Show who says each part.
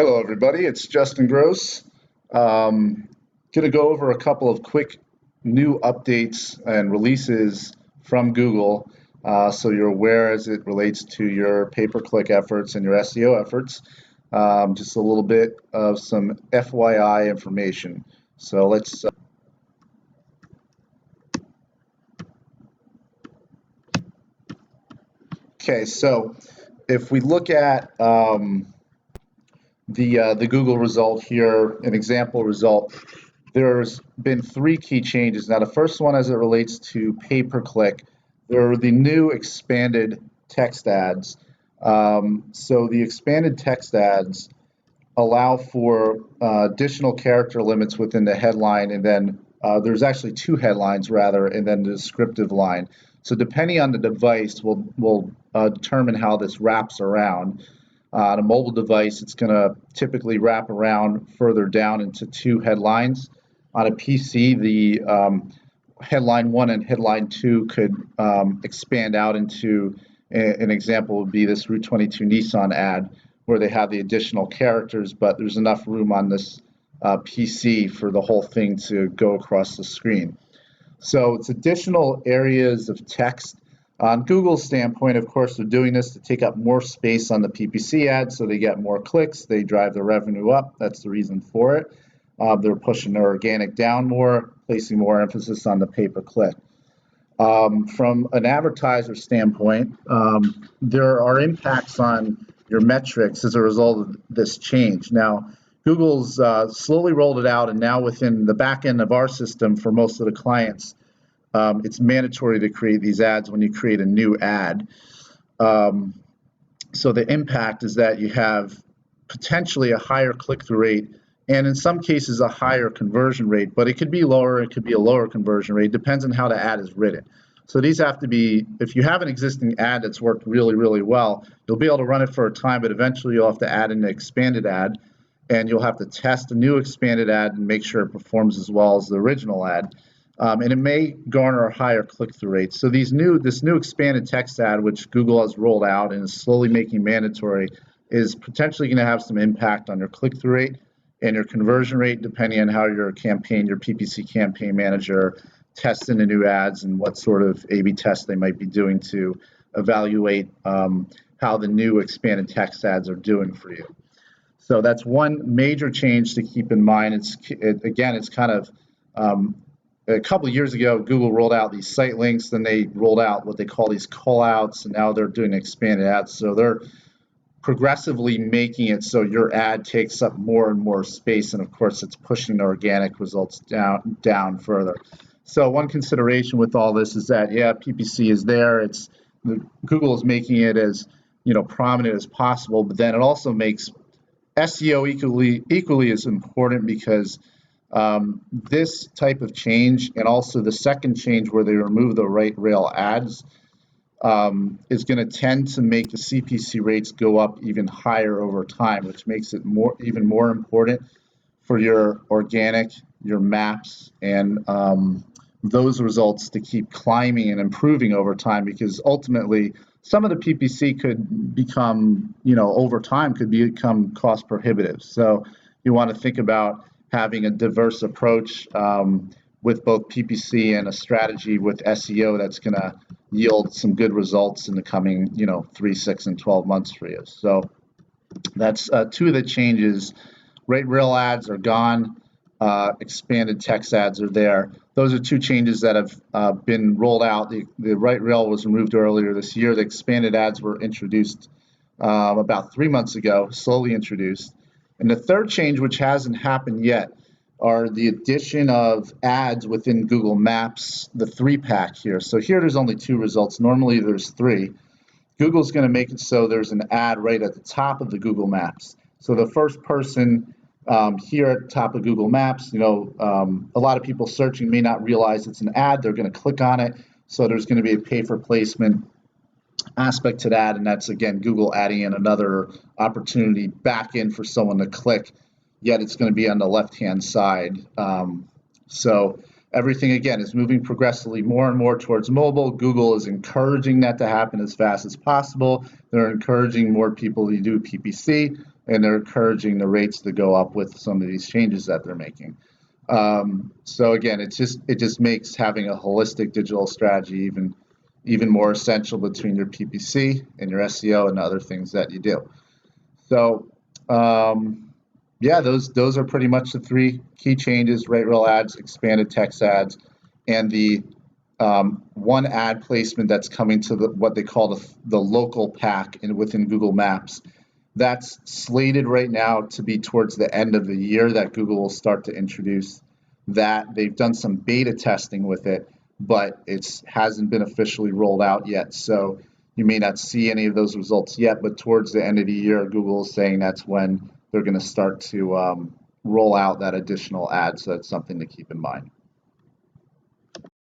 Speaker 1: Hello, everybody. It's Justin Gross. Going to go over a couple of quick new updates and releases from Google so you're aware as it relates to your pay-per-click efforts and your SEO efforts. Just a little bit of some FYI information. So let's. Okay, so if we look at the Google result here, an example result, there's been three key changes. Now, the first one, as it relates to pay-per-click, there are the new expanded text ads. So the expanded text ads allow for additional character limits within the headline, and then there's actually two headlines rather, and then the descriptive line. So depending on the device, will determine how this wraps around. On a mobile device, it's going to typically wrap around further down into two headlines. On a PC, the headline 1 and headline 2 could expand out into, an example would be this Route 22 Nissan ad, where they have the additional characters, but there's enough room on this PC for the whole thing to go across the screen. So it's additional areas of text. On Google's standpoint, of course, they're doing this to take up more space on the PPC ads, so they get more clicks, they drive the revenue up. That's the reason for it. They're pushing their organic down more, placing more emphasis on the pay-per-click. From an advertiser standpoint, there are impacts on your metrics as a result of this change. Now, Google's slowly rolled it out, and now within the back end of our system for most of the clients, it's mandatory to create these ads when you create a new ad. So the impact is that you have potentially a higher click-through rate, and in some cases a higher conversion rate, but it could be lower, it could be a lower conversion rate, depends on how the ad is written. So these have to be, if you have an existing ad that's worked really, really well, you'll be able to run it for a time, but eventually you'll have to add in an expanded ad, and you'll have to test a new expanded ad and make sure it performs as well as the original ad. And it may garner a higher click-through rate. So this new expanded text ad, which Google has rolled out and is slowly making mandatory, is potentially going to have some impact on your click-through rate and your conversion rate, depending on how your PPC campaign manager tests in the new ads and what sort of A/B test they might be doing to evaluate how the new expanded text ads are doing for you. So that's one major change to keep in mind. It's kind of a couple of years ago, Google rolled out these site links, then they rolled out what they call these call-outs, and now they're doing expanded ads. So they're progressively making it so your ad takes up more and more space, and of course, it's pushing the organic results down further. So one consideration with all this is that, yeah, PPC is there. Google is making it as prominent as possible, but then it also makes SEO equally as important because this type of change, and also the second change where they remove the right rail ads, is going to tend to make the CPC rates go up even higher over time, which makes it even more important for your organic, your maps, and those results to keep climbing and improving over time, because ultimately some of the PPC could become, over time could become cost prohibitive. So you want to think about having a diverse approach with both PPC and a strategy with SEO that's going to yield some good results in the coming 3, 6, and 12 months for you. So that's two of the changes. Right rail ads are gone. Expanded text ads are there. Those are two changes that have been rolled out. The right rail was removed earlier this year. The expanded ads were introduced about 3 months ago, slowly introduced. And the third change, which hasn't happened yet, are the addition of ads within Google Maps, the 3-pack here. So here there's only 2 results. Normally there's 3. Google's going to make it so there's an ad right at the top of the Google Maps. So the first person here at the top of Google Maps, a lot of people searching may not realize it's an ad. They're going to click on it. So there's going to be a pay-for-placement aspect to that, and that's, again, Google adding in another opportunity back in for someone to click, yet it's going to be on the left-hand side. So everything, again, is moving progressively more and more towards mobile. Google is encouraging that to happen as fast as possible. They're encouraging more people to do PPC, and they're encouraging the rates to go up with some of these changes that they're making. So again, it just makes having a holistic digital strategy even more essential between your PPC and your SEO and other things that you do. So yeah, those are pretty much the three key changes: rate rel ads, expanded text ads, and the one ad placement that's coming to what they call the local pack within Google Maps. That's slated right now to be towards the end of the year that Google will start to introduce that. They've done some beta testing with it, but it hasn't been officially rolled out yet. So you may not see any of those results yet, but towards the end of the year, Google is saying that's when they're going to start to roll out that additional ad. So that's something to keep in mind.